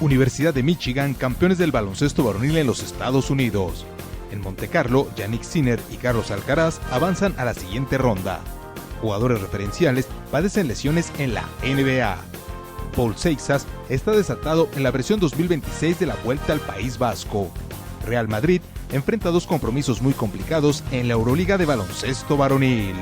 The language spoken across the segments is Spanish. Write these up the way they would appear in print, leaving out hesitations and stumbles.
Universidad de Michigan, campeones del baloncesto varonil en los Estados Unidos. En Montecarlo, Yannick Sinner y Carlos Alcaraz avanzan a la siguiente ronda. Jugadores referenciales padecen lesiones en la NBA. Paul Seixas está desatado en la versión 2026 de la Vuelta al País Vasco. Real Madrid enfrenta dos compromisos muy complicados en la Euroliga de baloncesto varonil.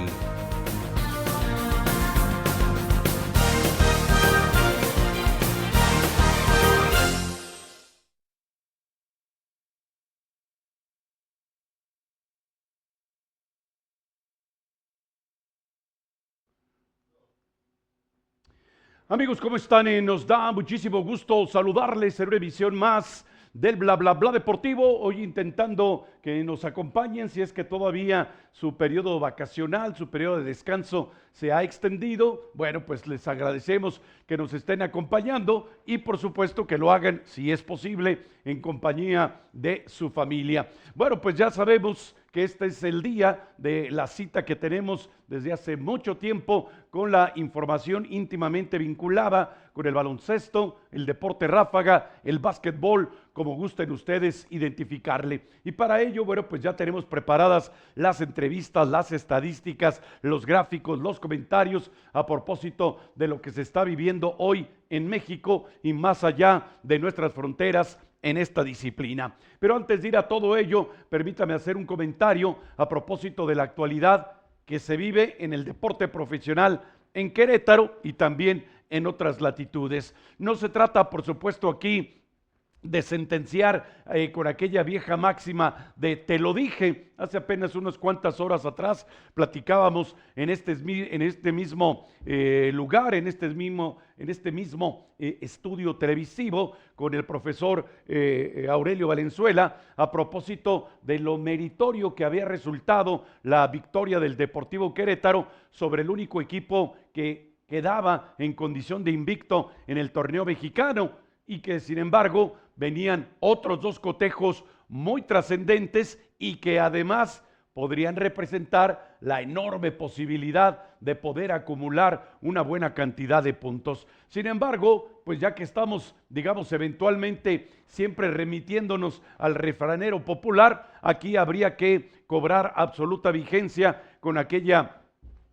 Amigos, ¿cómo están? Nos da muchísimo gusto saludarles en una emisión más del Bla Bla Bla Deportivo. Hoy intentando que nos acompañen si es que todavía su periodo vacacional, su periodo de descanso se ha extendido. Bueno, pues les agradecemos que nos estén acompañando y por supuesto que lo hagan, si es posible, en compañía de su familia. Bueno, pues ya sabemos que este es el día de la cita que tenemos desde hace mucho tiempo con la información íntimamente vinculada con el baloncesto, el deporte ráfaga, el básquetbol, como gusten ustedes identificarle. Y para ello, bueno, pues ya tenemos preparadas las entrevistas, las estadísticas, los gráficos, los comentarios a propósito de lo que se está viviendo hoy en México y más allá de nuestras fronteras en esta disciplina. Pero antes de ir a todo ello, permítame hacer un comentario a propósito de la actualidad que se vive en el deporte profesional en Querétaro y también en otras latitudes. No se trata, por supuesto, aquí de sentenciar con aquella vieja máxima de te lo dije. Hace apenas unas cuantas horas atrás platicábamos en este mismo lugar, en este mismo estudio televisivo con el profesor Aurelio Valenzuela a propósito de lo meritorio que había resultado la victoria del Deportivo Querétaro sobre el único equipo que quedaba en condición de invicto en el torneo mexicano, y que sin embargo venían otros dos cotejos muy trascendentes y que además podrían representar la enorme posibilidad de poder acumular una buena cantidad de puntos. Sin embargo, pues ya que estamos, digamos, eventualmente siempre remitiéndonos al refranero popular, aquí habría que cobrar absoluta vigencia con aquella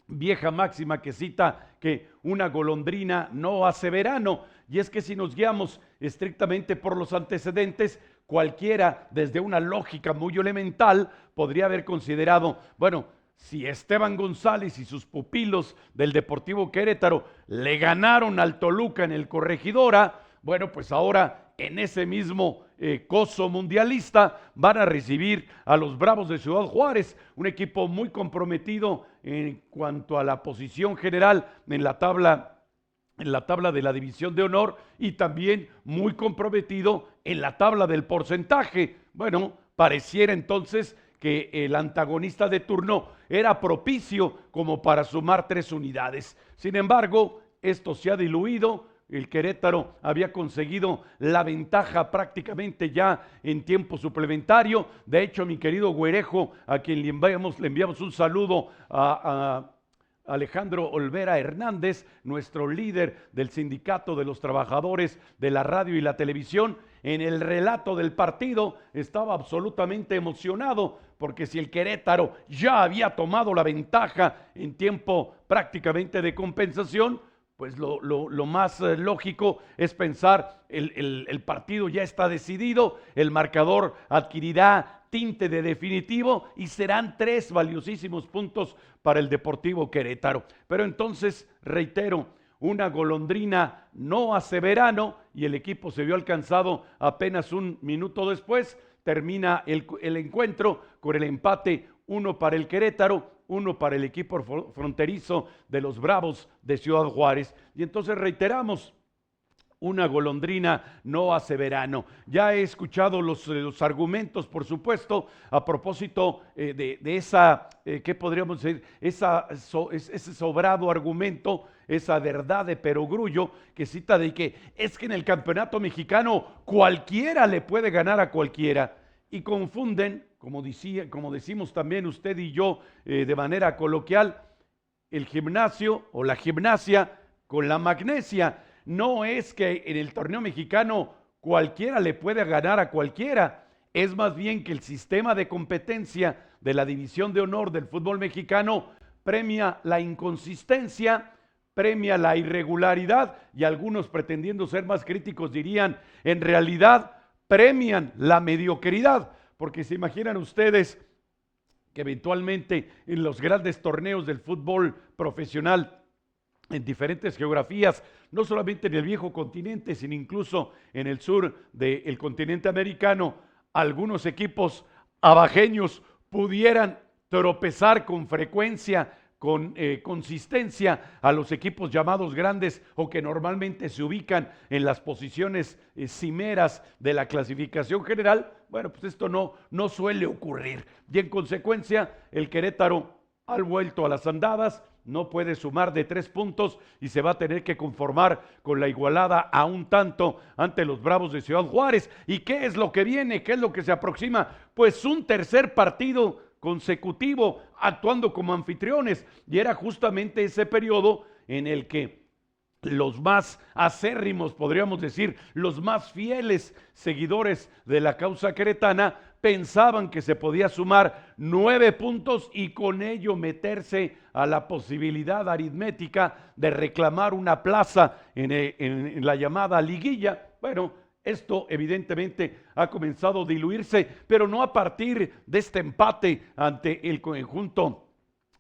vieja máxima que cita que una golondrina no hace verano, y es que si nos guiamos estrictamente por los antecedentes, cualquiera desde una lógica muy elemental podría haber considerado, bueno, si Esteban González y sus pupilos del Deportivo Querétaro le ganaron al Toluca en el Corregidora, bueno, pues ahora en ese mismo coso mundialista van a recibir a los Bravos de Ciudad Juárez, un equipo muy comprometido en cuanto a la posición general en la tabla de la división de honor y también muy comprometido en la tabla del porcentaje. Bueno, pareciera entonces que el antagonista de turno era propicio como para sumar 3 unidades. Sin embargo, esto se ha diluido. El Querétaro había conseguido la ventaja prácticamente ya en tiempo suplementario. De hecho, mi querido Güerejo, a quien le enviamos un saludo a Alejandro Olvera Hernández, nuestro líder del Sindicato de los Trabajadores de la Radio y la Televisión, en el relato del partido estaba absolutamente emocionado, porque si el Querétaro ya había tomado la ventaja en tiempo prácticamente de compensación, pues lo más lógico es pensar el partido ya está decidido, el marcador adquirirá tinte de definitivo y serán 3 valiosísimos puntos para el Deportivo Querétaro. Pero entonces, reitero, una golondrina no hace verano y el equipo se vio alcanzado apenas un minuto después. Termina el encuentro con el empate, 1 para el Querétaro, 1 para el equipo fronterizo de los Bravos de Ciudad Juárez. Y entonces reiteramos, una golondrina no hace verano. Ya he escuchado los argumentos, por supuesto, a propósito de esa, ¿qué podríamos decir? Ese sobrado argumento, esa verdad de perogrullo que cita de que es que en el campeonato mexicano cualquiera le puede ganar a cualquiera. Y confunden, como decimos también usted y yo de manera coloquial, el gimnasio o la gimnasia con la magnesia. No es que en el torneo mexicano cualquiera le puede ganar a cualquiera. Es más bien que el sistema de competencia de la División de Honor del fútbol mexicano premia la inconsistencia, premia la irregularidad y algunos, pretendiendo ser más críticos, dirían, en realidad premian la mediocridad, porque se imaginan ustedes que eventualmente en los grandes torneos del fútbol profesional en diferentes geografías, no solamente en el viejo continente, sino incluso en el sur del continente americano, algunos equipos abajeños pudieran tropezar con frecuencia, con consistencia a los equipos llamados grandes o que normalmente se ubican en las posiciones cimeras de la clasificación general. Bueno, pues esto no suele ocurrir. Y en consecuencia, el Querétaro ha vuelto a las andadas, no puede sumar de 3 puntos y se va a tener que conformar con la igualada a un tanto ante los Bravos de Ciudad Juárez. ¿Y qué es lo que viene? ¿Qué es lo que se aproxima? Pues un tercer partido consecutivo actuando como anfitriones, y era justamente ese periodo en el que los más acérrimos, podríamos decir, los más fieles seguidores de la causa queretana pensaban que se podía sumar 9 puntos y con ello meterse a la posibilidad aritmética de reclamar una plaza en la llamada liguilla. Bueno, esto evidentemente ha comenzado a diluirse, pero no a partir de este empate ante el conjunto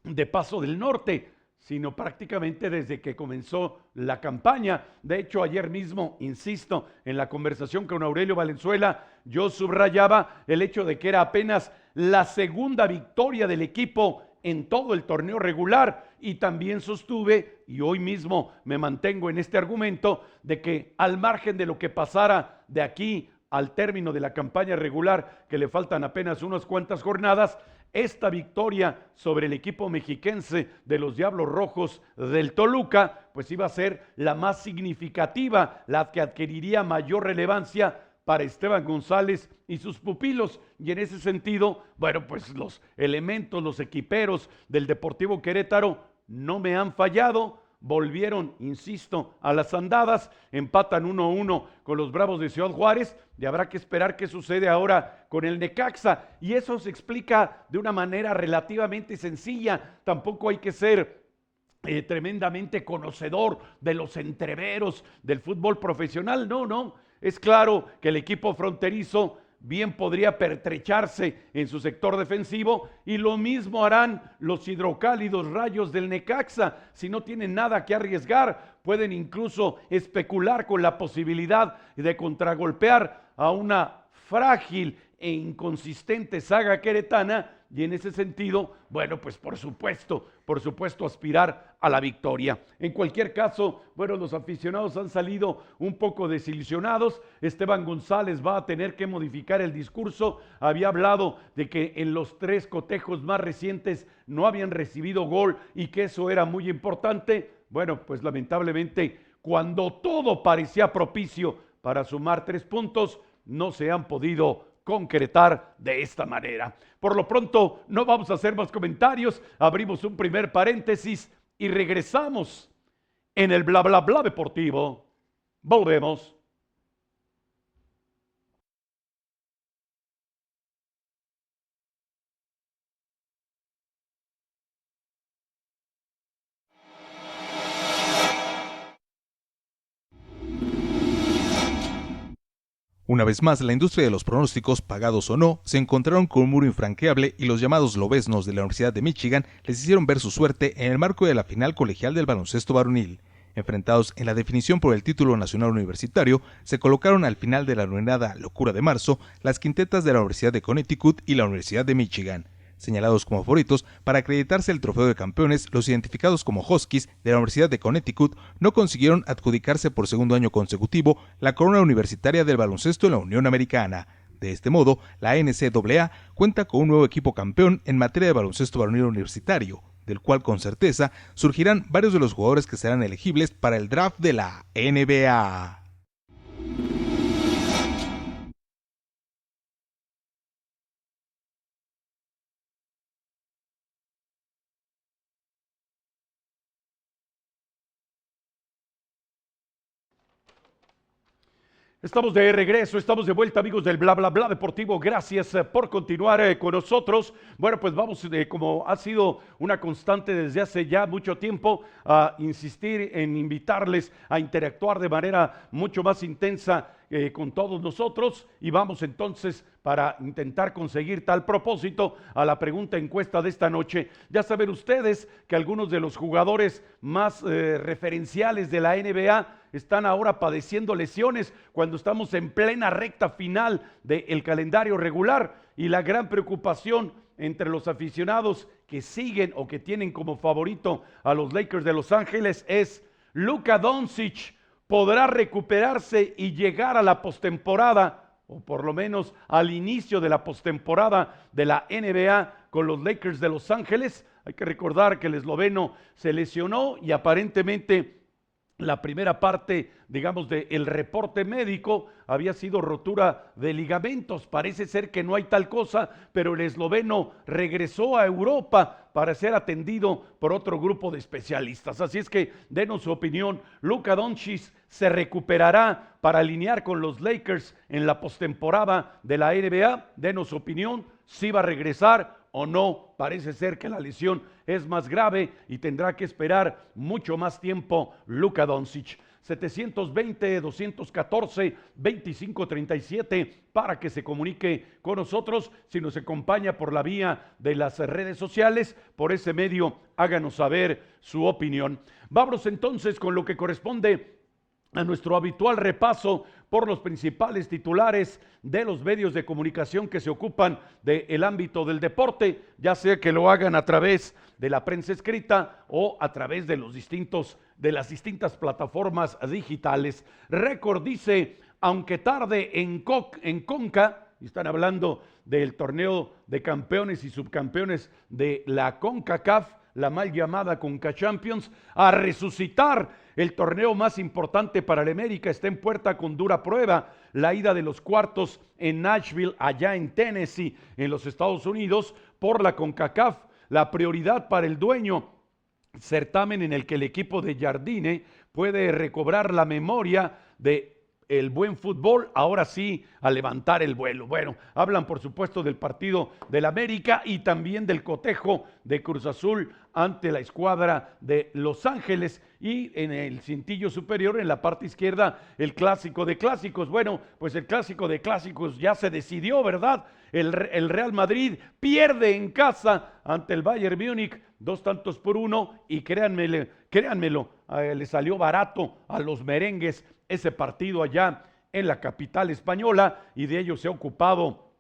de Paso del Norte, sino prácticamente desde que comenzó la campaña. De hecho, ayer mismo, insisto, en la conversación con Aurelio Valenzuela, yo subrayaba el hecho de que era apenas la segunda victoria del equipo en todo el torneo regular, y también sostuve, y hoy mismo me mantengo en este argumento, de que al margen de lo que pasara de aquí al término de la campaña regular, que le faltan apenas unas cuantas jornadas, esta victoria sobre el equipo mexiquense de los Diablos Rojos del Toluca, pues iba a ser la más significativa, la que adquiriría mayor relevancia para Esteban González y sus pupilos. Y en ese sentido, bueno, pues los elementos, los equiperos del Deportivo Querétaro no me han fallado. Volvieron, insisto, a las andadas, empatan 1-1 con los Bravos de Ciudad Juárez, y habrá que esperar qué sucede ahora con el Necaxa, y eso se explica de una manera relativamente sencilla. Tampoco hay que ser tremendamente conocedor de los entreveros del fútbol profesional, no, es claro que el equipo fronterizo bien podría pertrecharse en su sector defensivo, y lo mismo harán los hidrocálidos Rayos del Necaxa. Si no tienen nada que arriesgar, pueden incluso especular con la posibilidad de contragolpear a una frágil e inconsistente saga queretana, y en ese sentido, bueno, pues por supuesto aspirar a la victoria. En cualquier caso, bueno, los aficionados han salido un poco desilusionados. Esteban González va a tener que modificar el discurso. Había hablado de que en los 3 cotejos más recientes no habían recibido gol y que eso era muy importante. Bueno, pues lamentablemente, cuando todo parecía propicio para sumar 3 puntos, no se han podido concretar de esta manera. Por lo pronto, no vamos a hacer más comentarios, abrimos un primer paréntesis y regresamos en el bla bla bla deportivo. Volvemos. Una vez más, la industria de los pronósticos, pagados o no, se encontraron con un muro infranqueable, y los llamados lobeznos de la Universidad de Michigan les hicieron ver su suerte en el marco de la final colegial del baloncesto varonil. Enfrentados en la definición por el título nacional universitario, se colocaron al final de la denominada Locura de Marzo las quintetas de la Universidad de Connecticut y la Universidad de Michigan. Señalados como favoritos para acreditarse el trofeo de campeones, los identificados como Huskies de la Universidad de Connecticut no consiguieron adjudicarse por segundo año consecutivo la corona universitaria del baloncesto en la Unión Americana. De este modo, la NCAA cuenta con un nuevo equipo campeón en materia de baloncesto varonil universitario, del cual con certeza surgirán varios de los jugadores que serán elegibles para el draft de la NBA. Estamos de regreso, estamos de vuelta, amigos del Bla Bla Bla Deportivo. Gracias por continuar con nosotros. Bueno, pues vamos, como ha sido una constante desde hace ya mucho tiempo, a insistir en invitarles a interactuar de manera mucho más intensa con todos nosotros. Y vamos entonces, para intentar conseguir tal propósito, a la pregunta encuesta de esta noche. Ya saben ustedes que algunos de los jugadores más referenciales de la NBA están ahora padeciendo lesiones cuando estamos en plena recta final del calendario regular, y la gran preocupación entre los aficionados que siguen o que tienen como favorito a los Lakers de Los Ángeles es: Luka Doncic podrá recuperarse y llegar a la postemporada, o por lo menos al inicio de la postemporada de la NBA con los Lakers de Los Ángeles. Hay que recordar que el esloveno se lesionó y aparentemente la primera parte, digamos, del reporte médico había sido rotura de ligamentos. Parece ser que no hay tal cosa, pero el esloveno regresó a Europa para ser atendido por otro grupo de especialistas. Así es que denos su opinión. Luka Doncic se recuperará para alinear con los Lakers en la postemporada de la NBA. Denos su opinión. Si va a regresar o no. Parece ser que la lesión es más grave y tendrá que esperar mucho más tiempo Luka Doncic. 720-214-2537 para que se comunique con nosotros. Si nos acompaña por la vía de las redes sociales, por ese medio háganos saber su opinión. Vámonos entonces con lo que corresponde a nuestro habitual repaso por los principales titulares de los medios de comunicación que se ocupan del ámbito del deporte, ya sea que lo hagan a través de la prensa escrita o a través de las distintas plataformas digitales. Récord dice: aunque tarde en Conca, y están hablando del torneo de campeones y subcampeones de la CONCACAF, la mal llamada Conca Champions, a resucitar el torneo más importante para el América. Está en puerta con dura prueba la ida de los cuartos en Nashville, allá en Tennessee, en los Estados Unidos, por la CONCACAF. La prioridad para el dueño, certamen en el que el equipo de Jardine puede recobrar la memoria de el buen fútbol, ahora sí a levantar el vuelo. Bueno, hablan por supuesto del partido del América y también del cotejo de Cruz Azul ante la escuadra de Los Ángeles, y en el cintillo superior, en la parte izquierda, el clásico de clásicos. Bueno, pues el clásico de clásicos ya se decidió, ¿verdad? El Real Madrid pierde en casa ante el Bayern Múnich 2-1, y créanmelo, le salió barato a los merengues ese partido allá en la capital española, y de ello se ha ocupado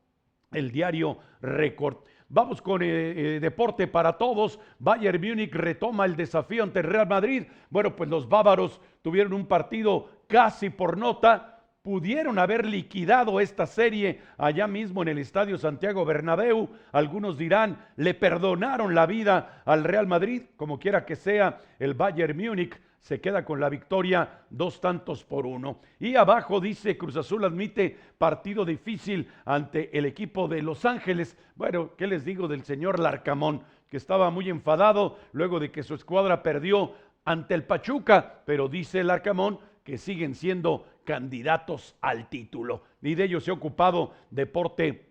el diario Récord. Vamos con deporte para todos. Bayern Múnich retoma el desafío ante el Real Madrid. Bueno, pues los bávaros tuvieron un partido casi por nota. Pudieron haber liquidado esta serie allá mismo en el Estadio Santiago Bernabéu. Algunos dirán, le perdonaron la vida al Real Madrid. Como quiera que sea, el Bayern Múnich se queda con la victoria 2-1. Y abajo dice: Cruz Azul admite partido difícil ante el equipo de Los Ángeles. Bueno, ¿qué les digo del señor Larcamón? Que estaba muy enfadado luego de que su escuadra perdió ante el Pachuca, pero dice Larcamón que siguen siendo candidatos al título. Y de ello se ha ocupado Deporte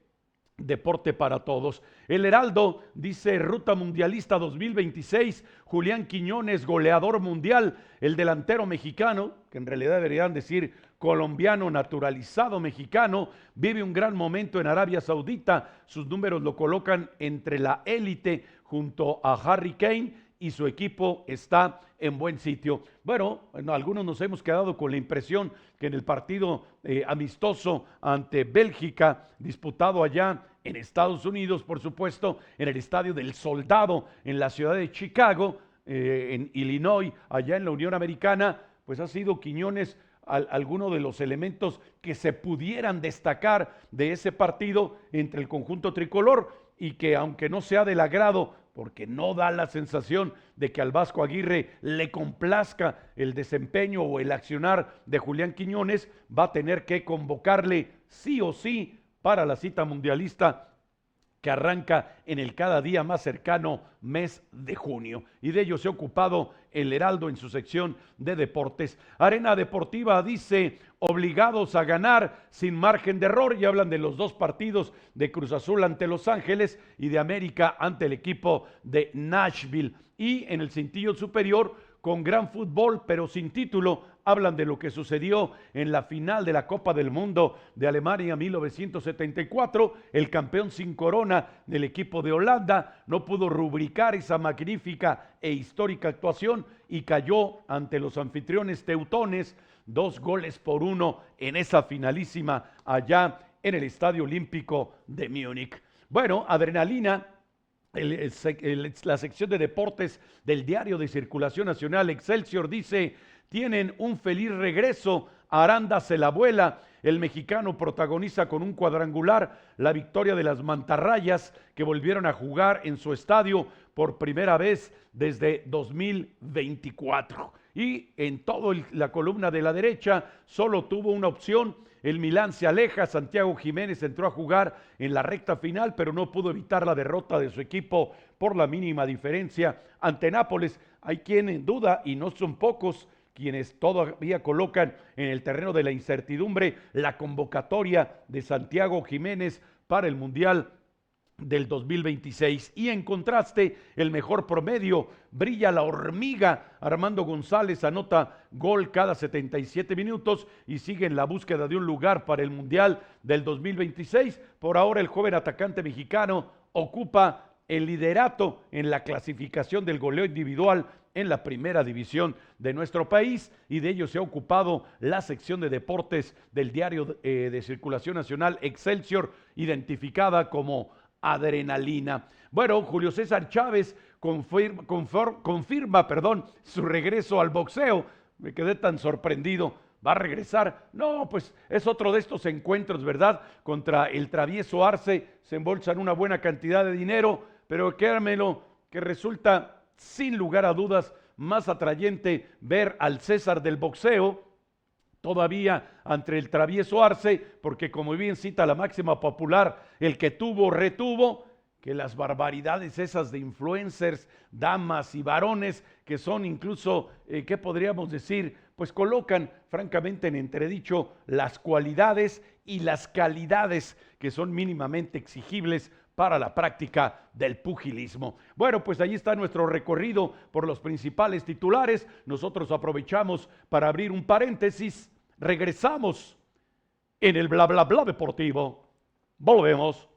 para Todos. El Heraldo dice: ruta mundialista 2026, Julián Quiñones, goleador mundial. El delantero mexicano, que en realidad deberían decir colombiano naturalizado mexicano, vive un gran momento en Arabia Saudita. Sus números lo colocan entre la élite junto a Harry Kane, y su equipo está en buen sitio. Bueno, algunos nos hemos quedado con la impresión que en el partido amistoso ante Bélgica, disputado allá en Estados Unidos, por supuesto, en el Estadio del Soldado, en la ciudad de Chicago, en Illinois, allá en la Unión Americana, pues ha sido Quiñones alguno de los elementos que se pudieran destacar de ese partido entre el conjunto tricolor, y que aunque no sea del agrado, porque no da la sensación de que al Vasco Aguirre le complazca el desempeño o el accionar de Julián Quiñones, va a tener que convocarle sí o sí para la cita mundialista que arranca en el cada día más cercano mes de junio. Y de ello se ha ocupado el Heraldo en su sección de deportes. Arena Deportiva dice, obligados a ganar sin margen de error, y hablan de los dos partidos de Cruz Azul ante Los Ángeles y de América ante el equipo de Nashville. Y en el cintillo superior, con gran fútbol pero sin título, hablan de lo que sucedió en la final de la Copa del Mundo de Alemania 1974. El campeón sin corona del equipo de Holanda no pudo rubricar esa magnífica e histórica actuación y cayó ante los anfitriones teutones 2-1 en esa finalísima allá en el Estadio Olímpico de Múnich. Bueno, adrenalina. La sección de deportes del diario de circulación nacional Excelsior dice, tienen un feliz regreso, Aranda se la vuela, el mexicano protagoniza con un cuadrangular la victoria de las mantarrayas que volvieron a jugar en su estadio por primera vez desde 2024. Y en toda la columna de la derecha solo tuvo una opción. El Milán se aleja, Santiago Jiménez entró a jugar en la recta final, pero no pudo evitar la derrota de su equipo por la mínima diferencia ante Nápoles. Hay quien en duda, y no son pocos, quienes todavía colocan en el terreno de la incertidumbre la convocatoria de Santiago Jiménez para el Mundial del 2026. Y en contraste, el mejor promedio, brilla la hormiga. Armando González anota gol cada 77 minutos y sigue en la búsqueda de un lugar para el Mundial del 2026. Por ahora el joven atacante mexicano ocupa el liderato en la clasificación del goleo individual en la primera división de nuestro país, y de ello se ha ocupado la sección de deportes del diario de circulación nacional Excelsior, identificada como adrenalina. Bueno, Julio César Chávez confirma su regreso al boxeo. Me quedé tan sorprendido. ¿Va a regresar? No, pues es otro de estos encuentros, ¿verdad? Contra el travieso Arce se embolsan una buena cantidad de dinero, pero créanmelo que resulta sin lugar a dudas más atrayente ver al César del boxeo todavía ante el travieso Arce, porque como bien cita la máxima popular, el que tuvo, retuvo, que las barbaridades esas de influencers, damas y varones, que son incluso, ¿qué podríamos decir? Pues colocan francamente en entredicho las cualidades y las calidades que son mínimamente exigibles para la práctica del pugilismo. Bueno, pues ahí está nuestro recorrido por los principales titulares. Nosotros aprovechamos para abrir un paréntesis. Regresamos en el bla bla bla deportivo. Volvemos.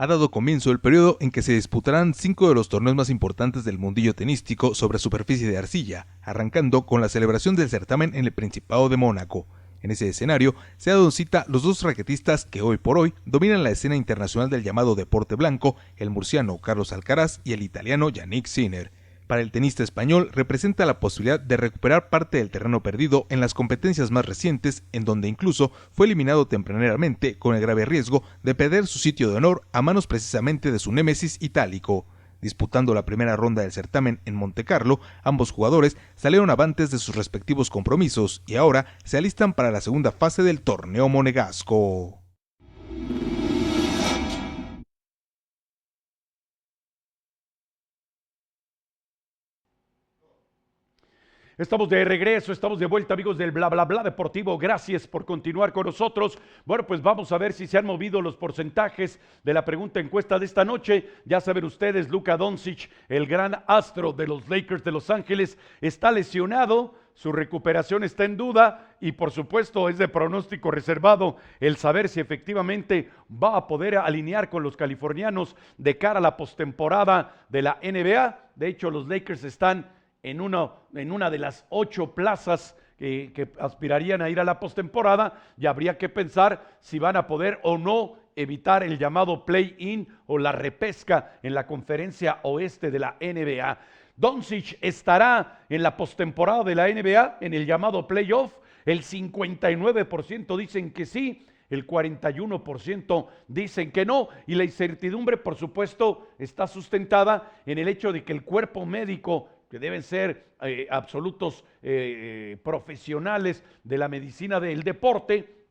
Ha dado comienzo el periodo en que se disputarán 5 de los torneos más importantes del mundillo tenístico sobre superficie de arcilla, arrancando con la celebración del certamen en el Principado de Mónaco. En ese escenario se ha dado cita los dos raquetistas que hoy por hoy dominan la escena internacional del llamado deporte blanco, el murciano Carlos Alcaraz y el italiano Jannik Sinner. Para el tenista español representa la posibilidad de recuperar parte del terreno perdido en las competencias más recientes, en donde incluso fue eliminado tempranamente con el grave riesgo de perder su sitio de honor a manos precisamente de su némesis itálico. Disputando la primera ronda del certamen en Montecarlo, ambos jugadores salieron avantes de sus respectivos compromisos y ahora se alistan para la segunda fase del torneo monegasco. Estamos de regreso, estamos de vuelta, amigos del bla bla bla deportivo. Gracias por continuar con nosotros. Bueno, pues vamos a ver si se han movido los porcentajes de la pregunta encuesta de esta noche. Ya saben ustedes, Luka Doncic, el gran astro de los Lakers de Los Ángeles, está lesionado. Su recuperación está en duda y por supuesto es de pronóstico reservado el saber si efectivamente va a poder alinear con los californianos de cara a la postemporada de la NBA. De hecho, los Lakers están en una de las 8 plazas que aspirarían a ir a la postemporada, y habría que pensar si van a poder o no evitar el llamado play-in o la repesca en la conferencia oeste de la NBA. Doncic estará en la postemporada de la NBA, en el llamado playoff. El 59% dicen que sí, el 41% dicen que no, y la incertidumbre, por supuesto, está sustentada en el hecho de que el cuerpo médico que deben ser absolutos profesionales de la medicina del deporte,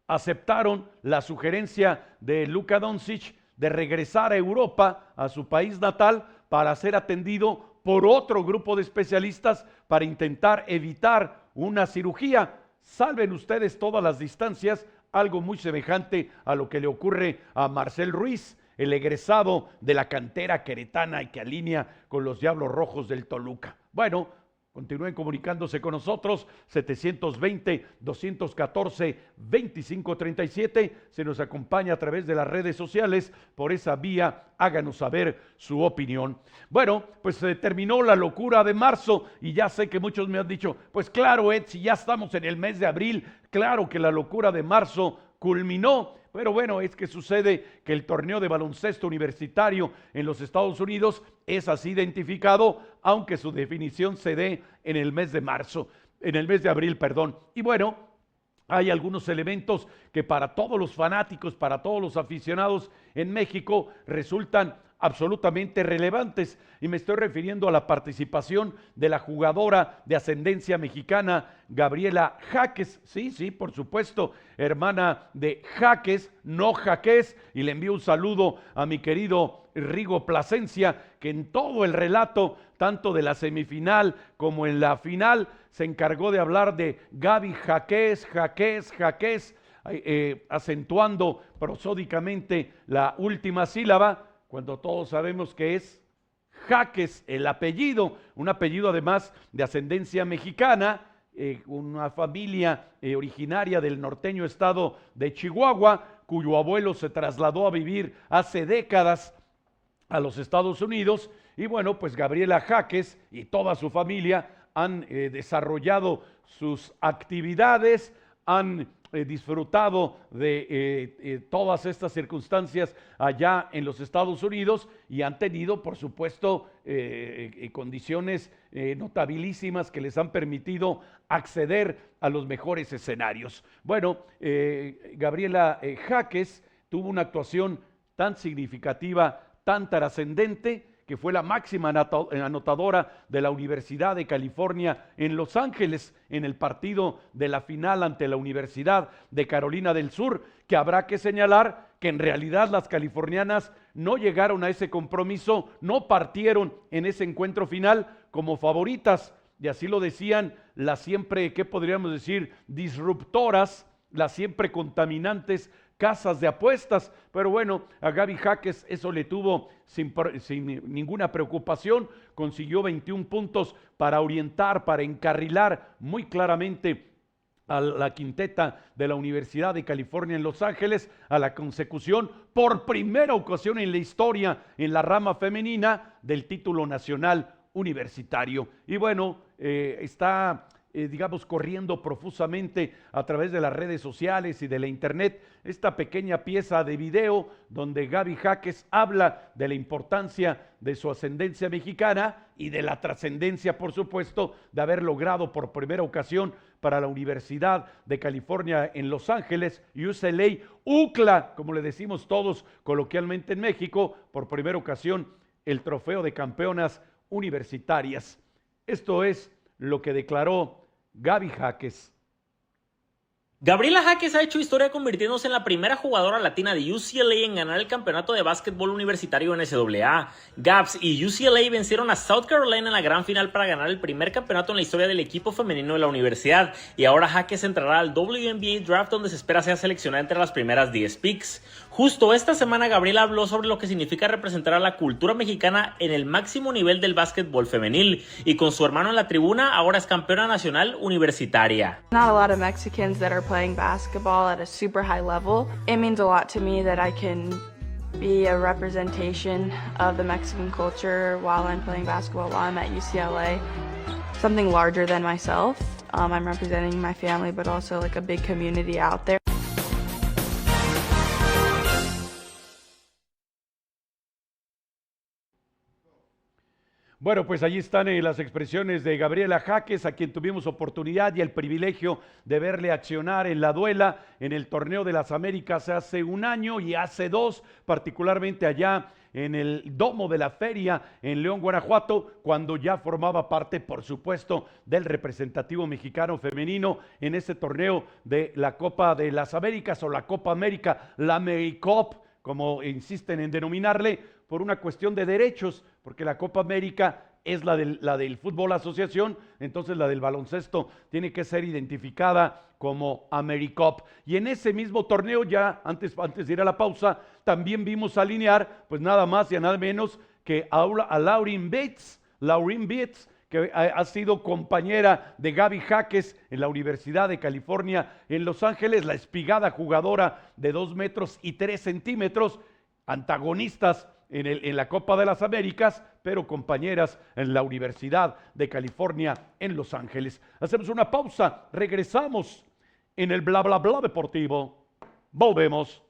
aceptaron la sugerencia de Luka Doncic de regresar a Europa, a su país natal, para ser atendido por otro grupo de especialistas para intentar evitar una cirugía. Salven ustedes todas las distancias, algo muy semejante a lo que le ocurre a Marcel Ruiz, el egresado de la cantera queretana y que alinea con los Diablos Rojos del Toluca. Bueno, continúen comunicándose con nosotros, 720-214-2537. Se nos acompaña a través de las redes sociales. Por esa vía, háganos saber su opinión. Bueno, pues terminó la locura de marzo y ya sé que muchos me han dicho, pues claro, Ed, si ya estamos en el mes de abril, claro que la locura de marzo culminó. Pero bueno, es que sucede que el torneo de baloncesto universitario en los Estados Unidos es así identificado, aunque su definición se dé en el mes de marzo, en el mes de abril, perdón. Y bueno, hay algunos elementos que para todos los fanáticos, para todos los aficionados en México resultan absolutamente relevantes, y me estoy refiriendo a la participación de la jugadora de ascendencia mexicana Gabriela Jaques, sí, por supuesto, hermana de Jaques, no Jaques, y le envío un saludo a mi querido Rigo Plasencia, que en todo el relato, tanto de la semifinal como en la final, se encargó de hablar de Gaby Jaques, acentuando prosódicamente la última sílaba, cuando todos sabemos que es Jaques el apellido, un apellido además de ascendencia mexicana, una familia originaria del norteño estado de Chihuahua, cuyo abuelo se trasladó a vivir hace décadas a los Estados Unidos. Y bueno, pues Gabriela Jaques y toda su familia han desarrollado sus actividades, han disfrutado de todas estas circunstancias allá en los Estados Unidos y han tenido, por supuesto, condiciones notabilísimas que les han permitido acceder a los mejores escenarios. Bueno, Gabriela Jaques tuvo una actuación tan significativa, tan trascendente, que fue la máxima anotadora de la Universidad de California en Los Ángeles en el partido de la final ante la Universidad de Carolina del Sur, que habrá que señalar que en realidad las californianas no llegaron a ese compromiso, no partieron en ese encuentro final como favoritas, y así lo decían las siempre, ¿qué podríamos decir?, disruptoras, las siempre contaminantes casas de apuestas. Pero bueno, a Gaby Jaques eso le tuvo sin ninguna preocupación, consiguió 21 puntos para orientar, para encarrilar muy claramente a la quinteta de la Universidad de California en Los Ángeles a la consecución por primera ocasión en la historia en la rama femenina del título nacional universitario. Y bueno, está digamos, corriendo profusamente a través de las redes sociales y de la internet, esta pequeña pieza de video donde Gaby Jaques habla de la importancia de su ascendencia mexicana y de la trascendencia, por supuesto, de haber logrado por primera ocasión para la Universidad de California en Los Ángeles, UCLA, como le decimos todos coloquialmente en México, por primera ocasión el trofeo de campeonas universitarias. Esto es lo que declaró Gaby Jaques. Gabriela Jaques ha hecho historia convirtiéndose en la primera jugadora latina de UCLA en ganar el campeonato de básquetbol universitario NCAA. Gabs y UCLA vencieron a South Carolina en la gran final para ganar el primer campeonato en la historia del equipo femenino de la universidad, y ahora Jaques entrará al WNBA Draft, donde se espera sea seleccionada entre las primeras 10 picks. Justo esta semana Gabriela habló sobre lo que significa representar a la cultura mexicana en el máximo nivel del básquetbol femenil, y con su hermano en la tribuna ahora es campeona nacional universitaria. Not a lot of Mexicans that are playing basketball at a super high level. It means a lot to me that I can be a representation of the Mexican culture while I'm playing basketball, while I'm at UCLA. Something larger than myself. I'm representing my family, but also like a big community out there. Bueno, pues allí están las expresiones de Gabriela Jaques, a quien tuvimos oportunidad y el privilegio de verle accionar en la duela en el Torneo de las Américas hace un año y hace dos, particularmente allá en el domo de la feria en León, Guanajuato, cuando ya formaba parte, por supuesto, del representativo mexicano femenino en ese torneo de la Copa de las Américas o la Copa América, la AmeriCup, como insisten en denominarle, por una cuestión de derechos, porque la Copa América es la del fútbol asociación, entonces la del baloncesto tiene que ser identificada como AmeriCup. Y en ese mismo torneo, ya antes de ir a la pausa, también vimos alinear, pues nada más y nada menos que a Lauryn Bates, que ha sido compañera de Gaby Jaques en la Universidad de California en Los Ángeles, la espigada jugadora de 2 metros y 3 centímetros, antagonistas en la Copa de las Américas, pero compañeras en la Universidad de California en Los Ángeles. Hacemos una pausa, regresamos en el bla bla bla deportivo. Volvemos.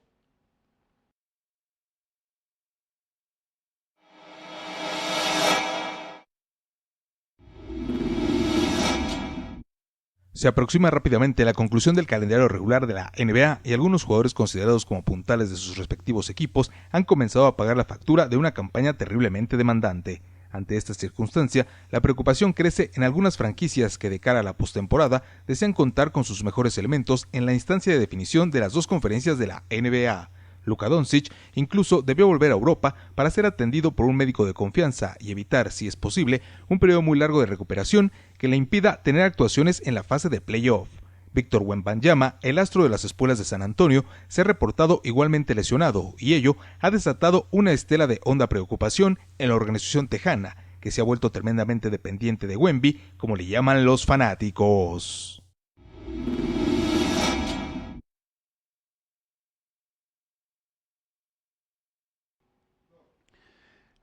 Se aproxima rápidamente la conclusión del calendario regular de la NBA y algunos jugadores considerados como puntales de sus respectivos equipos han comenzado a pagar la factura de una campaña terriblemente demandante. Ante esta circunstancia, la preocupación crece en algunas franquicias que de cara a la postemporada desean contar con sus mejores elementos en la instancia de definición de las 2 conferencias de la NBA. Luka Doncic incluso debió volver a Europa para ser atendido por un médico de confianza y evitar, si es posible, un periodo muy largo de recuperación que le impida tener actuaciones en la fase de playoff. Víctor Wembanyama, el astro de las espuelas de San Antonio, se ha reportado igualmente lesionado y ello ha desatado una estela de honda preocupación en la organización tejana, que se ha vuelto tremendamente dependiente de Wemby, como le llaman los fanáticos.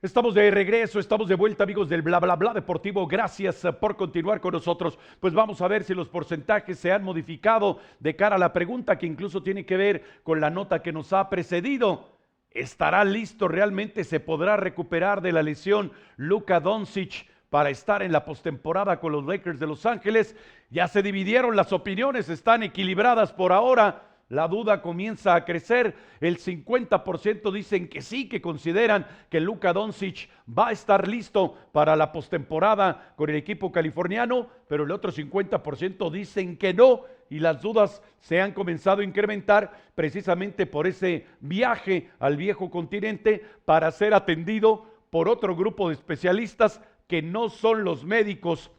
Estamos de regreso, estamos de vuelta, amigos del bla bla bla deportivo. Gracias por continuar con nosotros. Pues vamos a ver si los porcentajes se han modificado de cara a la pregunta que incluso tiene que ver con la nota que nos ha precedido. ¿Estará listo realmente? ¿Se podrá recuperar de la lesión Luka Doncic para estar en la postemporada con los Lakers de Los Ángeles? Ya se dividieron las opiniones, están equilibradas por ahora. La duda comienza a crecer, el 50% dicen que sí, que consideran que Luka Doncic va a estar listo para la postemporada con el equipo californiano, pero el otro 50% dicen que no, y las dudas se han comenzado a incrementar precisamente por ese viaje al viejo continente para ser atendido por otro grupo de especialistas que no son los médicos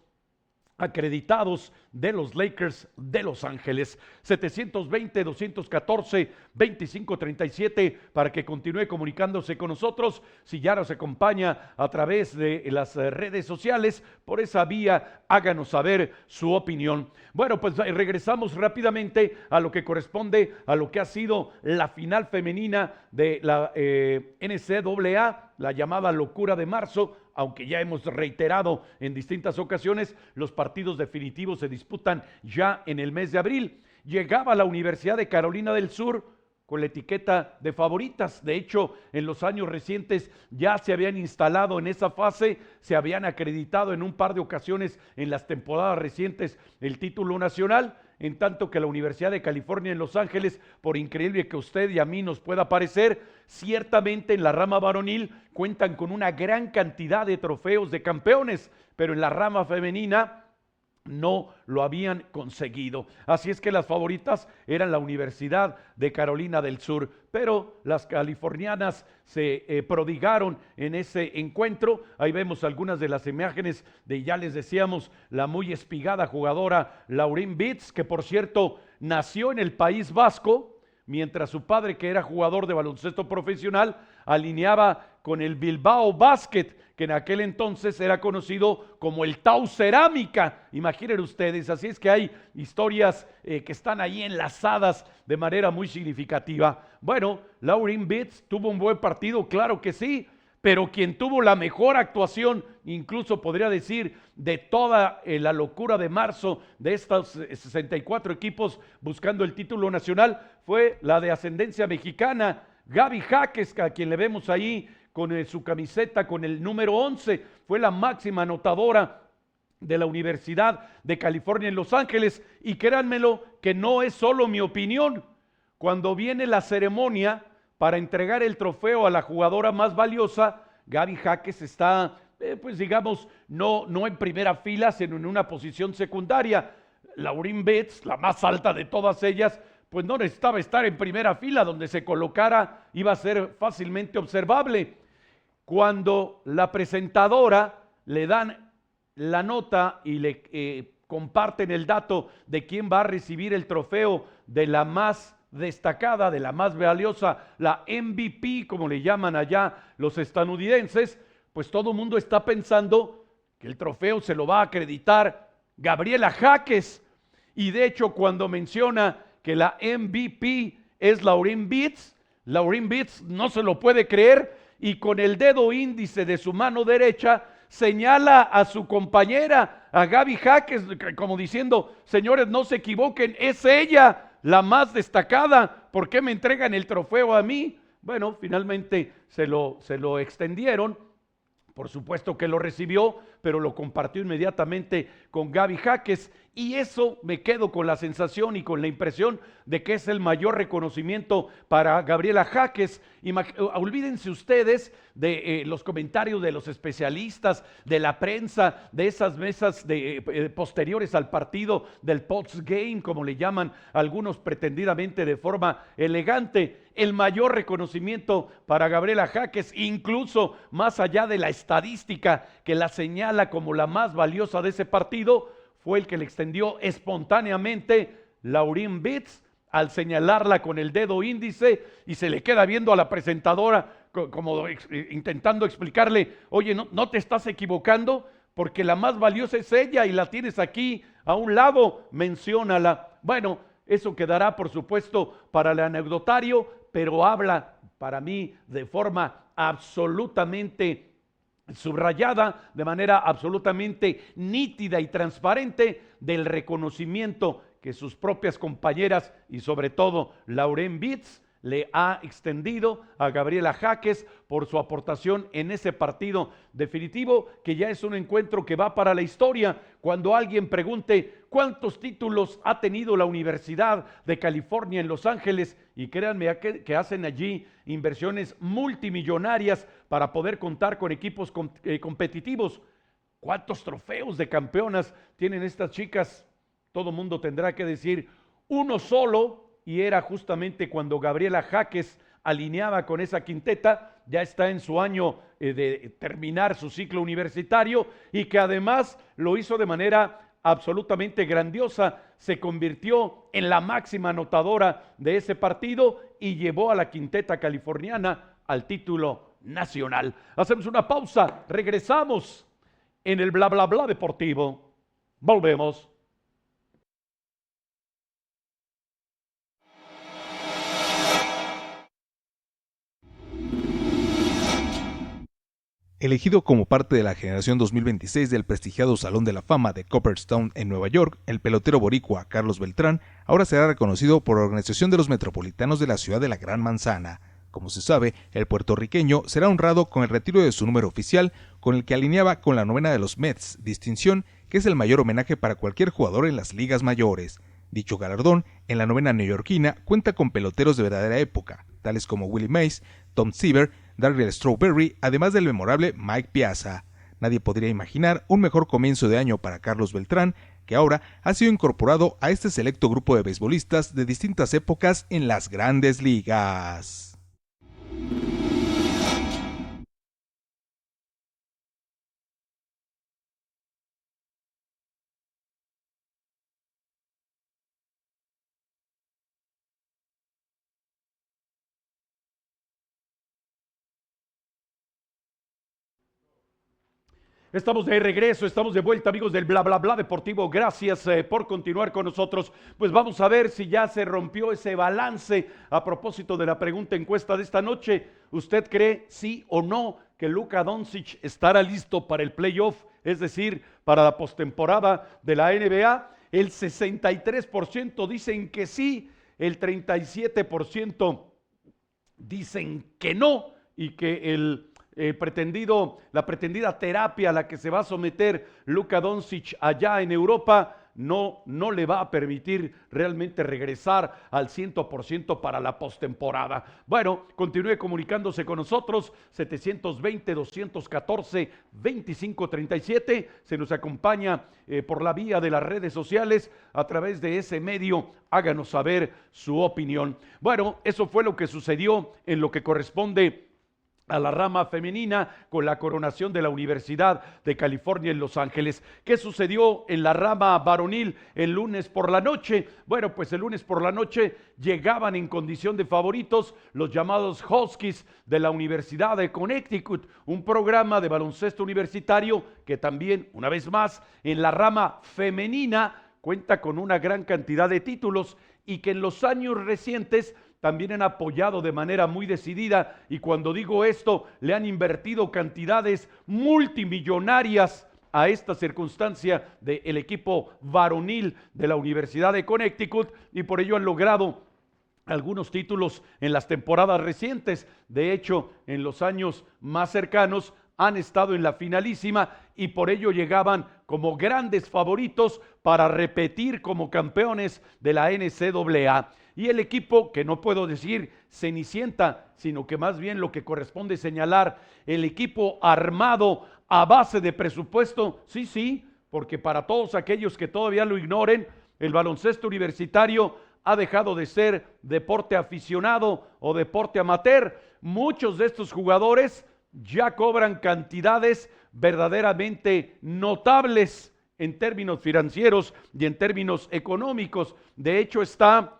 acreditados de los Lakers de Los Ángeles. 720-214-2537 para que continúe comunicándose con nosotros. Si ya nos acompaña a través de las redes sociales, por esa vía háganos saber su opinión. Bueno, pues regresamos rápidamente a lo que corresponde a lo que ha sido la final femenina de la NCAA, la llamada locura de marzo. Aunque ya hemos reiterado en distintas ocasiones, los partidos definitivos se disputan ya en el mes de abril. Llegaba la Universidad de Carolina del Sur con la etiqueta de favoritas. De hecho, en los años recientes ya se habían instalado en esa fase, se habían acreditado en un par de ocasiones en las temporadas recientes el título nacional, en tanto que la Universidad de California en Los Ángeles, por increíble que a usted y a mí nos pueda parecer, ciertamente en la rama varonil cuentan con una gran cantidad de trofeos de campeones, pero en la rama femenina no lo habían conseguido. Así es que las favoritas eran la Universidad de Carolina del Sur, pero las californianas se prodigaron en ese encuentro. Ahí vemos algunas de las imágenes de, ya les decíamos, la muy espigada jugadora Lauryn Bates, que por cierto nació en el País Vasco, mientras su padre, que era jugador de baloncesto profesional, alineaba con el Bilbao Basket, que en aquel entonces era conocido como el Tau Cerámica. Imaginen ustedes, así es que hay historias que están ahí enlazadas de manera muy significativa. Bueno, Lauryn Bates tuvo un buen partido, claro que sí, pero quien tuvo la mejor actuación, incluso podría decir, de toda la locura de marzo de estos 64 equipos buscando el título nacional, fue la de ascendencia mexicana, Gaby Jaques, a quien le vemos ahí con su camiseta con el número 11, fue la máxima anotadora de la Universidad de California en Los Ángeles. Y créanmelo que no es solo mi opinión. Cuando viene la ceremonia para entregar el trofeo a la jugadora más valiosa, Gaby Jaques está, pues digamos, no en primera fila, sino en una posición secundaria. Lauryn Betts, la más alta de todas ellas, pues no necesitaba estar en primera fila, donde se colocara iba a ser fácilmente observable. Cuando la presentadora le dan la nota y le comparten el dato de quién va a recibir el trofeo de la más destacada, de la más valiosa, la MVP, como le llaman allá los estadounidenses, pues todo el mundo está pensando que el trofeo se lo va a acreditar Gabriela Jaques. Y de hecho, cuando menciona que la MVP es Lauryn Betts no se lo puede creer y con el dedo índice de su mano derecha señala a su compañera, a Gaby Jaques, como diciendo, señores, no se equivoquen, es ella la más destacada, ¿por qué me entregan el trofeo a mí? Bueno, finalmente se lo extendieron. Por supuesto que lo recibió, pero lo compartió inmediatamente con Gaby Jaques y eso me quedo con la sensación y con la impresión de que es el mayor reconocimiento para Gabriela Jaques. Olvídense ustedes de los comentarios de los especialistas, de la prensa, de esas mesas posteriores al partido del post-game, como le llaman algunos pretendidamente de forma elegante. El mayor reconocimiento para Gabriela Jaques, incluso más allá de la estadística que la señala como la más valiosa de ese partido, fue el que le extendió espontáneamente Lauryn Betts al señalarla con el dedo índice y se le queda viendo a la presentadora como intentando explicarle, oye, no te estás equivocando porque la más valiosa es ella y la tienes aquí a un lado, menciónala. Bueno, eso quedará por supuesto para el anecdotario, pero habla para mí de forma absolutamente subrayada, de manera absolutamente nítida y transparente del reconocimiento que sus propias compañeras y sobre todo Lauryn Betts le ha extendido a Gabriela Jaques por su aportación en ese partido definitivo, que ya es un encuentro que va para la historia. Cuando alguien pregunte cuántos títulos ha tenido la Universidad de California en Los Ángeles, y créanme que hacen allí inversiones multimillonarias para poder contar con equipos competitivos, ¿cuántos trofeos de campeonas tienen estas chicas? Todo mundo tendrá que decir uno solo, y era justamente cuando Gabriela Jaques alineaba con esa quinteta, ya está en su año de terminar su ciclo universitario y que además lo hizo de manera absolutamente grandiosa, se convirtió en la máxima anotadora de ese partido y llevó a la quinteta californiana al título nacional. Hacemos una pausa, regresamos en el bla bla bla deportivo, volvemos. Elegido como parte de la generación 2026 del prestigiado Salón de la Fama de Cooperstown en Nueva York, el pelotero boricua Carlos Beltrán ahora será reconocido por la Organización de los Metropolitanos de la Ciudad de la Gran Manzana. Como se sabe, el puertorriqueño será honrado con el retiro de su número oficial, con el que alineaba con la novena de los Mets, distinción que es el mayor homenaje para cualquier jugador en las ligas mayores. Dicho galardón, en la novena neoyorquina, cuenta con peloteros de verdadera época, tales como Willie Mays, Tom Seaver, Darryl Strawberry, además del memorable Mike Piazza. Nadie podría imaginar un mejor comienzo de año para Carlos Beltrán, que ahora ha sido incorporado a este selecto grupo de beisbolistas de distintas épocas en las grandes ligas. Estamos de regreso, estamos de vuelta, amigos del bla bla bla deportivo. Gracias por continuar con nosotros. Pues vamos a ver si ya se rompió ese balance a propósito de la pregunta encuesta de esta noche. ¿Usted cree sí o no que Luka Doncic estará listo para el playoff, es decir, para la postemporada de la NBA? El 63% dicen que sí, el 37% dicen que no y que la pretendida terapia a la que se va a someter Luka Doncic allá en Europa no le va a permitir realmente regresar al 100% para la postemporada. Bueno, continúe comunicándose con nosotros, 720-214-2537. Se nos acompaña por la vía de las redes sociales. A través de ese medio, háganos saber su opinión. Bueno, eso fue lo que sucedió en lo que corresponde a la rama femenina con la coronación de la Universidad de California en Los Ángeles. ¿Qué sucedió en la rama varonil el lunes por la noche? Bueno, pues el lunes por la noche llegaban en condición de favoritos los llamados Huskies de la Universidad de Connecticut, un programa de baloncesto universitario que también, una vez más, en la rama femenina cuenta con una gran cantidad de títulos y que en los años recientes también han apoyado de manera muy decidida, y cuando digo esto, le han invertido cantidades multimillonarias a esta circunstancia del equipo varonil de la Universidad de Connecticut, y por ello han logrado algunos títulos en las temporadas recientes. De hecho, en los años más cercanos han estado en la finalísima y por ello llegaban como grandes favoritos para repetir como campeones de la NCAA. Y el equipo, que no puedo decir cenicienta, sino que más bien lo que corresponde señalar, el equipo armado a base de presupuesto, sí, porque para todos aquellos que todavía lo ignoren, el baloncesto universitario ha dejado de ser deporte aficionado o deporte amateur. Muchos de estos jugadores ya cobran cantidades verdaderamente notables en términos financieros y en términos económicos. De hecho, está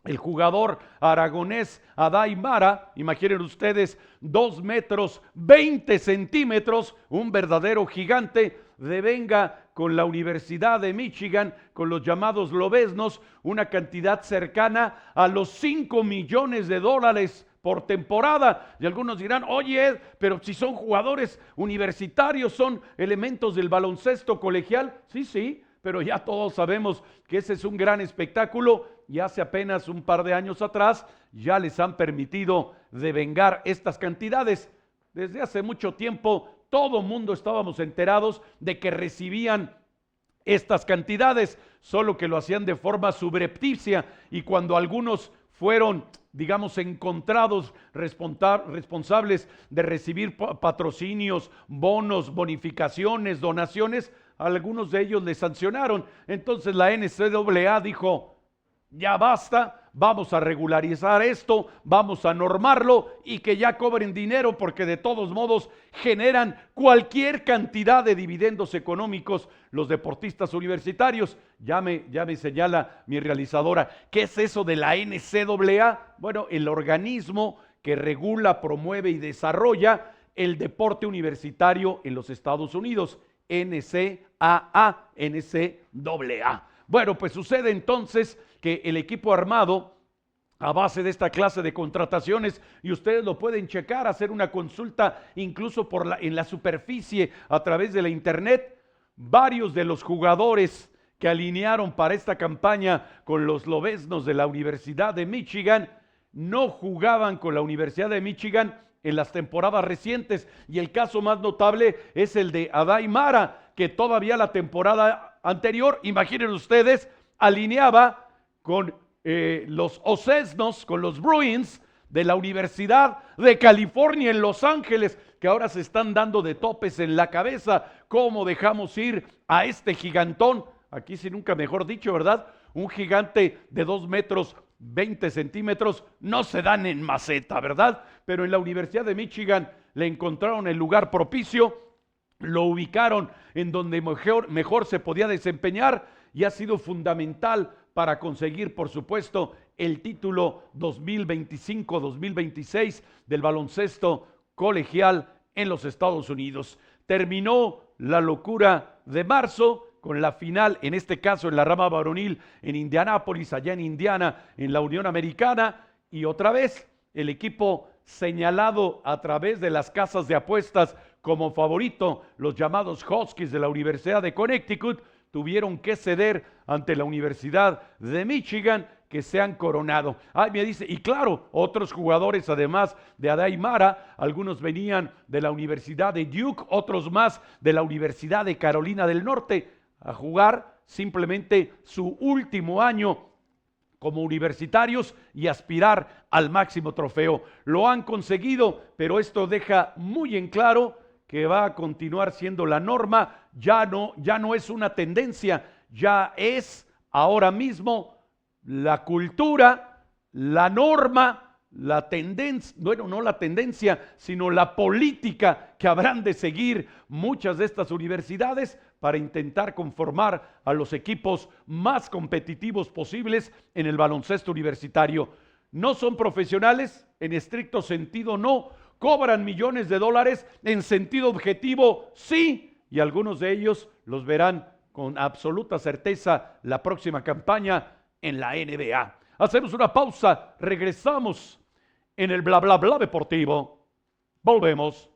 el jugador aragonés Aday Mara, imaginen ustedes, 2 metros 20 centímetros, un verdadero gigante, devenga con la Universidad de Michigan, con los llamados lobeznos, una cantidad cercana a los $5 millones por temporada. Y algunos dirán, oye, pero si son jugadores universitarios, son elementos del baloncesto colegial. Sí, pero ya todos sabemos que ese es un gran espectáculo y hace apenas un par de años atrás ya les han permitido devengar estas cantidades. Desde hace mucho tiempo todo mundo estábamos enterados de que recibían estas cantidades, solo que lo hacían de forma subrepticia, y cuando algunos fueron, digamos, encontrados responsables de recibir patrocinios, bonos, bonificaciones, donaciones, algunos de ellos les sancionaron. Entonces la NCAA dijo, ya basta, vamos a regularizar esto, vamos a normarlo y que ya cobren dinero, porque de todos modos generan cualquier cantidad de dividendos económicos los deportistas universitarios. Ya me señala mi realizadora, ¿qué es eso de la NCAA? Bueno, el organismo que regula, promueve y desarrolla el deporte universitario en los Estados Unidos, NCAA. Bueno, pues sucede entonces que el equipo armado, a base de esta clase de contrataciones, y ustedes lo pueden checar, hacer una consulta incluso en la superficie a través de la internet, varios de los jugadores que alinearon para esta campaña con los lobeznos de la Universidad de Michigan no jugaban con la Universidad de Michigan en las temporadas recientes, y el caso más notable es el de Aday Mara, que todavía la temporada anterior, imaginen ustedes, alineaba con los Osesnos, con los Bruins de la Universidad de California en Los Ángeles, que ahora se están dando de topes en la cabeza. ¿Cómo dejamos ir a este gigantón? Aquí sí, nunca mejor dicho, ¿verdad? Un gigante de 2 metros 20 centímetros no se dan en maceta, ¿verdad? Pero en la Universidad de Michigan le encontraron el lugar propicio, lo ubicaron en donde mejor se podía desempeñar, y ha sido fundamental para conseguir, por supuesto, el título 2025-2026 del baloncesto colegial en los Estados Unidos. Terminó la locura de marzo con la final, en este caso en la rama varonil en Indianápolis, allá en Indiana, en la Unión Americana, y otra vez el equipo señalado a través de las casas de apuestas como favorito, los llamados Huskies de la Universidad de Connecticut, tuvieron que ceder ante la Universidad de Michigan, que se han coronado. Me dice, y claro, otros jugadores además de Aday Mara, algunos venían de la Universidad de Duke, otros más de la Universidad de Carolina del Norte, a jugar simplemente su último año como universitarios y aspirar al máximo trofeo. Lo han conseguido, pero esto deja muy en claro que va a continuar siendo la norma. Ya no es una tendencia, ya es ahora mismo la cultura, la norma, la tendencia, bueno, no la tendencia, sino la política que habrán de seguir muchas de estas universidades para intentar conformar a los equipos más competitivos posibles en el baloncesto universitario. No son profesionales, en estricto sentido no, cobran millones de dólares, en sentido objetivo sí, y algunos de ellos los verán con absoluta certeza la próxima campaña en la NBA. Hacemos una pausa, regresamos en el bla bla bla deportivo. Volvemos.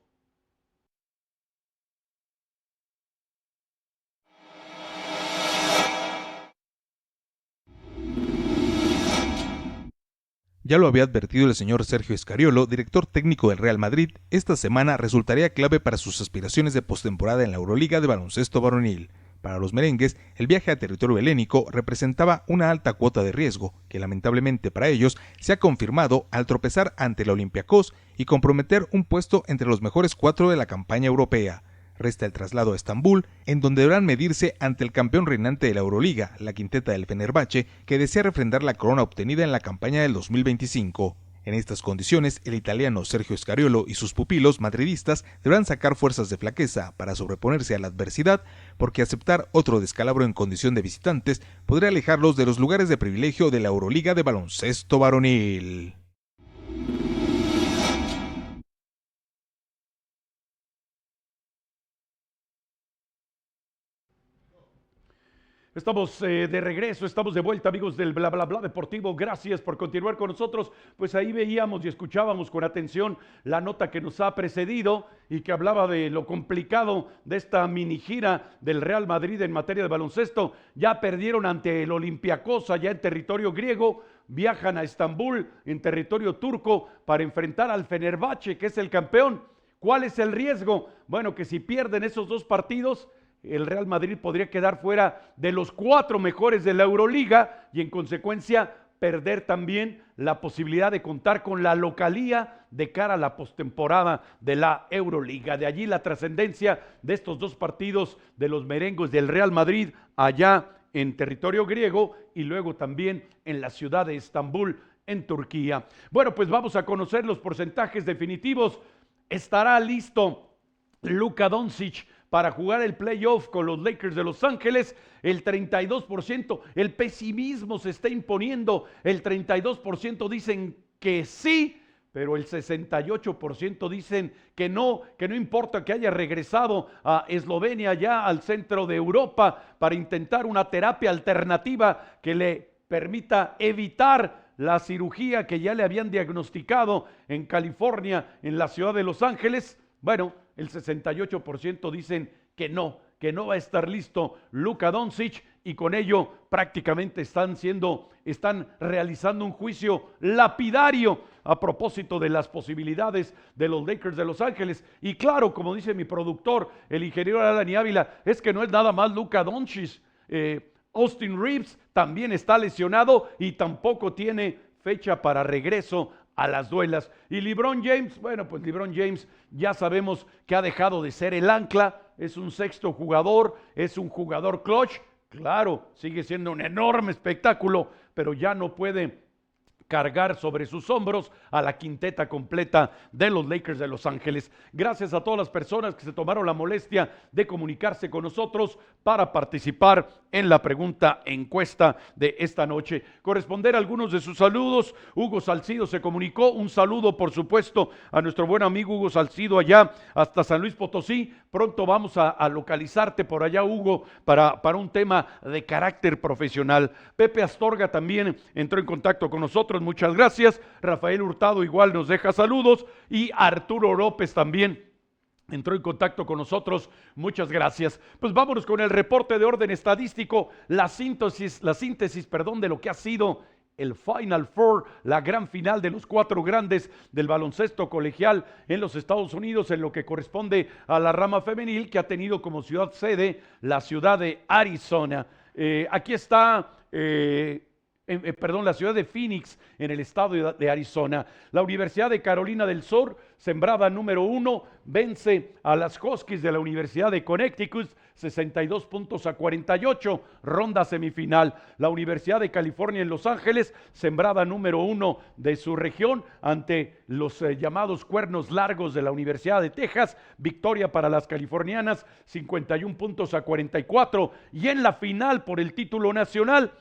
Ya lo había advertido el señor Sergio Scariolo, director técnico del Real Madrid, esta semana resultaría clave para sus aspiraciones de postemporada en la Euroliga de baloncesto varonil. Para los merengues, el viaje a territorio helénico representaba una alta cuota de riesgo, que lamentablemente para ellos se ha confirmado al tropezar ante el Olympiacos y comprometer un puesto entre los mejores 4 de la campaña europea. Resta el traslado a Estambul, en donde deberán medirse ante el campeón reinante de la Euroliga, la quinteta del Fenerbahce, que desea refrendar la corona obtenida en la campaña del 2025. En estas condiciones, el italiano Sergio Scariolo y sus pupilos madridistas deberán sacar fuerzas de flaqueza para sobreponerse a la adversidad, porque aceptar otro descalabro en condición de visitantes podría alejarlos de los lugares de privilegio de la Euroliga de baloncesto varonil. Estamos de regreso, estamos de vuelta, amigos del Bla Bla Bla Deportivo. Gracias por continuar con nosotros. Pues ahí veíamos y escuchábamos con atención la nota que nos ha precedido y que hablaba de lo complicado de esta mini gira del Real Madrid en materia de baloncesto. Ya perdieron ante el Olympiacos allá en territorio griego. Viajan a Estambul en territorio turco para enfrentar al Fenerbahce, que es el campeón. ¿Cuál es el riesgo? Bueno, que si pierden esos dos partidos, el Real Madrid podría quedar fuera de los 4 mejores de la Euroliga y en consecuencia perder también la posibilidad de contar con la localía de cara a la postemporada de la Euroliga. De allí la trascendencia de estos dos partidos de los merengues del Real Madrid allá en territorio griego y luego también en la ciudad de Estambul, en Turquía. Bueno, pues vamos a conocer los porcentajes definitivos. ¿Estará listo Luka Doncic para jugar el playoff con los Lakers de Los Ángeles? El 32%, el pesimismo se está imponiendo, el 32% dicen que sí, pero el 68% dicen que no importa que haya regresado a Eslovenia, ya al centro de Europa, para intentar una terapia alternativa que le permita evitar la cirugía que ya le habían diagnosticado en California, en la ciudad de Los Ángeles. Bueno, el 68% dicen que no va a estar listo Luka Doncic y con ello prácticamente están realizando un juicio lapidario a propósito de las posibilidades de los Lakers de Los Ángeles. Y claro, como dice mi productor, el ingeniero Adani Ávila, es que no es nada más Luka Doncic. Austin Reeves también está lesionado y tampoco tiene fecha para regreso a las duelas. Y LeBron James, bueno, pues LeBron James ya sabemos que ha dejado de ser el ancla, es un sexto jugador, es un jugador clutch, claro, sigue siendo un enorme espectáculo, pero ya no puede cargar sobre sus hombros a la quinteta completa de los Lakers de Los Ángeles. Gracias a todas las personas que se tomaron la molestia de comunicarse con nosotros para participar en la pregunta encuesta de esta noche. Corresponder a algunos de sus saludos. Hugo Salcido se comunicó. Un saludo, por supuesto, a nuestro buen amigo Hugo Salcido allá hasta San Luis Potosí. Pronto vamos a localizarte por allá, Hugo, para un tema de carácter profesional. Pepe Astorga también entró en contacto con nosotros. Muchas gracias. Rafael Hurtado igual nos deja saludos y Arturo López también entró en contacto con nosotros. Muchas gracias. Pues vámonos con el reporte de orden estadístico, la síntesis, de lo que ha sido el Final Four, la gran final de los 4 grandes del baloncesto colegial en los Estados Unidos, en lo que corresponde a la rama femenil, que ha tenido como ciudad sede la ciudad de Arizona. Aquí está la ciudad de Phoenix, en el estado de Arizona. La Universidad de Carolina del Sur, sembrada número 1, vence a las Huskies de la Universidad de Connecticut 62 puntos a 48, ronda semifinal. La Universidad de California en Los Ángeles, sembrada número 1 de su región, ante los llamados Cuernos Largos de la Universidad de Texas, victoria para las californianas 51 puntos a 44. Y en la final por el título nacional,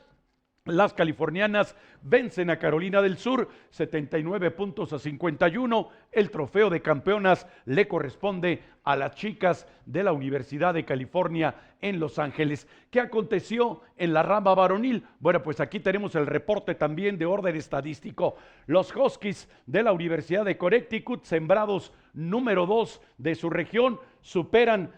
las californianas vencen a Carolina del Sur 79 puntos a 51. El trofeo de campeonas le corresponde a las chicas de la Universidad de California en Los Ángeles. ¿Qué aconteció en la rama varonil? Bueno, pues aquí tenemos el reporte también de orden estadístico. Los Huskies de la Universidad de Connecticut, sembrados número 2 de su región, superan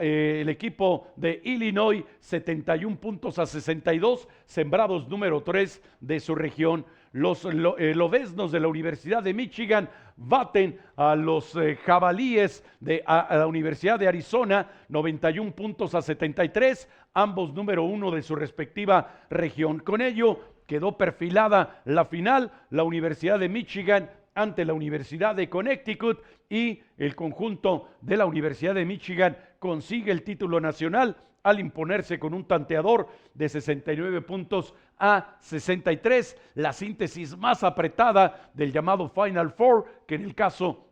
el equipo de Illinois 71 puntos a 62, sembrados número 3 de su región. Los lobeznos de la Universidad de Michigan baten a los jabalíes de la Universidad de Arizona 91 puntos a 73, ambos número 1 de su respectiva región. Con ello quedó perfilada la final, la Universidad de Michigan ante la Universidad de Connecticut, y el conjunto de la Universidad de Michigan consigue el título nacional al imponerse con un tanteador de 69 puntos a 63, la síntesis más apretada del llamado Final Four, que en el caso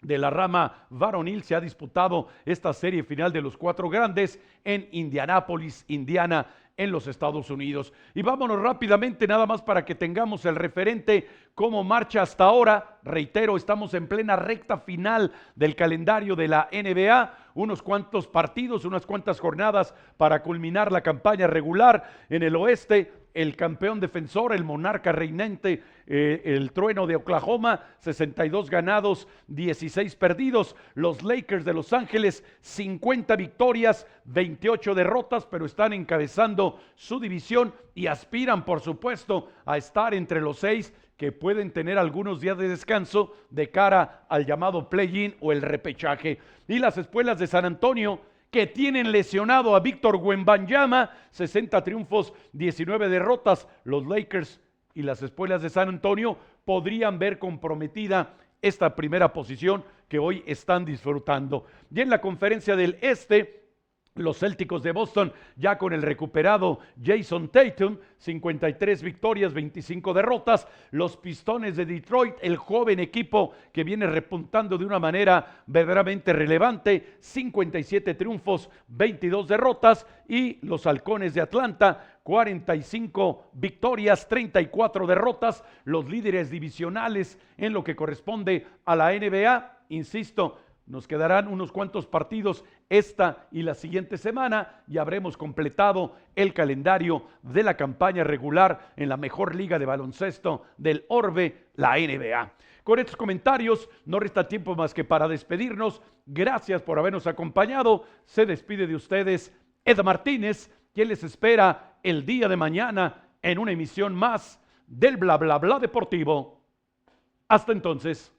de la rama varonil se ha disputado esta serie final de los 4 grandes en Indianápolis, Indiana, en los Estados Unidos. Y vámonos rápidamente, nada más para que tengamos el referente, cómo marcha hasta ahora. Reitero, estamos en plena recta final del calendario de la NBA, unos cuantos partidos, unas cuantas jornadas para culminar la campaña regular. En el oeste, el campeón defensor, el monarca reinante, el Trueno de Oklahoma, 62 ganados, 16 perdidos. Los Lakers de Los Ángeles, 50 victorias, 28 derrotas, pero están encabezando su división y aspiran, por supuesto, a estar entre los 6 que pueden tener algunos días de descanso de cara al llamado play-in o el repechaje. Y las Espuelas de San Antonio, que tienen lesionado a Víctor Wembanyama, 60 triunfos, 19 derrotas. Los Lakers y las Espuelas de San Antonio podrían ver comprometida esta primera posición que hoy están disfrutando. Y en la conferencia del Este, los Célticos de Boston, ya con el recuperado Jason Tatum, 53 victorias, 25 derrotas. Los Pistones de Detroit, el joven equipo que viene repuntando de una manera verdaderamente relevante, 57 triunfos, 22 derrotas. Y los Halcones de Atlanta, 45 victorias, 34 derrotas. Los líderes divisionales en lo que corresponde a la NBA, insisto, nos quedarán unos cuantos partidos esta y la siguiente semana y habremos completado el calendario de la campaña regular en la mejor liga de baloncesto del orbe, la NBA. Con estos comentarios no resta tiempo más que para despedirnos. Gracias por habernos acompañado. Se despide de ustedes Ed Martínez, quien les espera el día de mañana en una emisión más del Bla Bla Bla Deportivo. Hasta entonces.